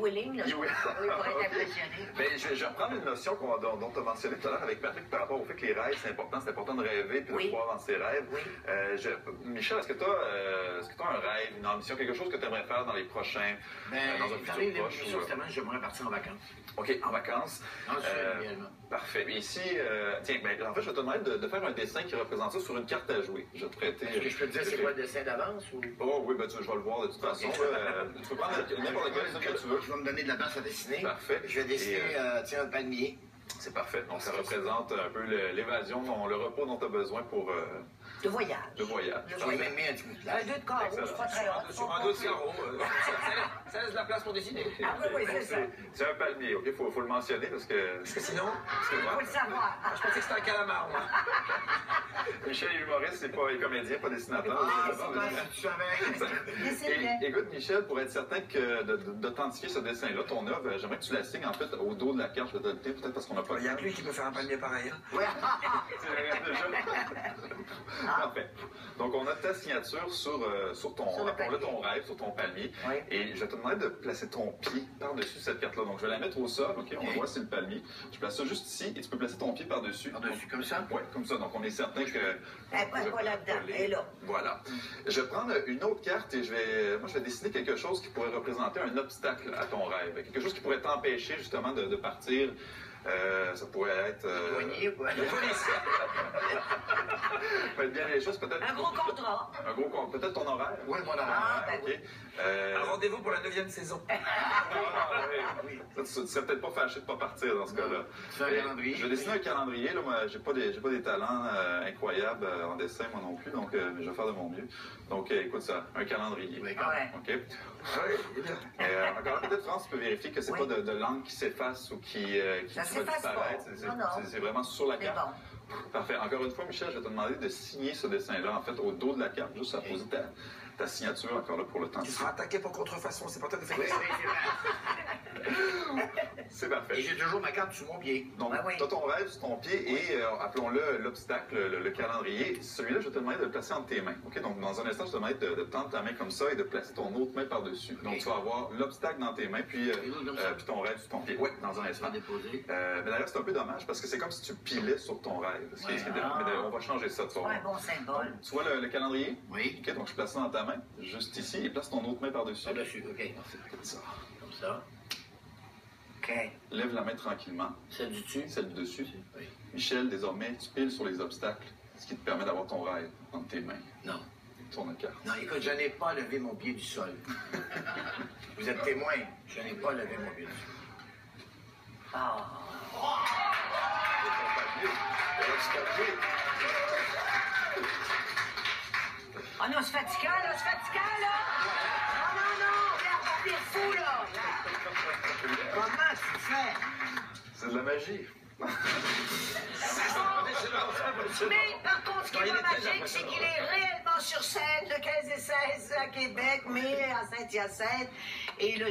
Willing, là, oui, pour être impressionné. Mais je vais reprendre une notion dont tu as mentionné tout à l'heure avec Patrick par rapport au fait que les rêves, c'est important de rêver puis de croire dans ses rêves. Oui. Michel, est-ce que tu as un rêve, une ambition, quelque chose que tu aimerais faire dans les prochains, dans un futur proche? J'aimerais partir en vacances. OK, en vacances. Réellement. Parfait. Mais ici, tiens, en fait, je vais te demander de faire un dessin qui représente ça sur une carte à jouer. Je vais te prêter. Est-ce que je peux te dire c'est quoi le dessin d'avance ou... Oh oui, ben je vais le voir de toute façon. Tu peux prendre n'importe quel dessin que tu veux. Je vais me donner de la base à dessiner. Parfait. Je vais dessiner un palmier. C'est parfait. Donc, ça représente un peu l'évasion, le repos dont tu as besoin pour... De voyage. De voyage. Je vais même mis un petit bout de place. Un 2 de carreau, c'est pas très haut. Sur un 2 de carreau, ça laisse de la place pour dessiner. Ah oui, c'est ça. C'est un palmier, OK? Faut le mentionner parce que... Parce que sinon, Il faut le savoir. je pensais que c'était un calamar, moi. Michel est humoriste, il est comédien, pas dessinateur. Tu savais. Écoute, Michel, pour être certain d'authentifier ce dessin-là, ton œuvre, j'aimerais que tu la signes en fait au dos de la carte. Je vais te le dire, peut-être parce qu'on n'a pas Il y a que lui qui peut faire un palmier pareil. Ouais. Parfait. Donc, on a ta signature sur ton rêve, sur ton palmier. Oui. Et je vais te demander de placer ton pied par-dessus cette carte-là. Donc, je vais la mettre au sol. OK, on voit c'est le palmier. Je place ça juste ici et tu peux placer ton pied par-dessus. Par-dessus, comme ça? Oui, comme ça. Donc, on est certain que... Elle passe pas là-dedans. Elle est là. Voilà. Je vais prendre une autre carte et je vais dessiner quelque chose qui pourrait représenter un obstacle à ton rêve. Quelque chose qui pourrait t'empêcher justement de partir. Ça pourrait être... Poignet ou quoi? bien les choses, peut-être... Un gros contrat. Un gros contrat. Peut-être ton horaire? Oui, mon horaire. Ah, ben OK. Un rendez-vous pour la 9e saison. Oui. Tu serais peut-être pas fâché de pas partir dans ce cas-là. Tu fais un calendrier? Je vais dessiner un calendrier. Là, moi, j'ai pas des talents incroyables en dessin, moi non plus, donc je vais faire de mon mieux. Donc, écoute ça, un calendrier. Oui, Ouais. OK? Encore peut-être, France, tu peux vérifier que c'est pas de langue qui s'efface ou qui va s'efface disparaître. pas. C'est vraiment sur la C'est carte. bon. Parfait. Encore une fois, Michel, je vais te demander de signer ce dessin-là, en fait, au dos de la carte, juste à poser ta signature encore là pour le temps. Tu seras attaqué pour contrefaçon, c'est pas toi de faire Oui, ça. C'est parfait. Et j'ai toujours ma carte sous mon pied. Donc, Ben oui. tu as ton rêve sur ton pied et appelons-le l'obstacle, le calendrier. Celui-là, je vais te demander de le placer entre tes mains. OK? Donc, dans un instant, je te demande de tendre ta main comme ça et de placer ton autre main par-dessus. Donc, tu vas avoir l'obstacle dans tes mains puis ton rêve sur ton pied. Oui, dans un instant. Déposer. Mais d'ailleurs, c'est un peu dommage parce que c'est comme si tu pilais sur ton rêve. Mais on va changer ça. Tu vas voir. Un bon symbole. Tu vois le calendrier? Oui. OK, donc je place ça dans ta main, juste ici, et place ton autre main par-dessus. Par-dessus, OK. Comme ça. Comme ça. OK. Lève la main tranquillement. Celle du dessus? Celle du dessus. Oui. Michel, désormais, tu piles sur les obstacles, ce qui te permet d'avoir ton rêve entre tes mains. Non. Tourne la carte. Non, écoute, je n'ai pas levé mon pied du sol. Vous êtes témoin, je n'ai pas levé mon pied du sol. Ah. Ah non, c'est fatigant, là, Non, là, on est fou, là. Comment tu fais? C'est de la magie. Mais par contre, ce qui est pas magique, c'est qu'il est réellement sur scène le 15 et 16 à Québec, mais à Saint-Hyacinthe. Et le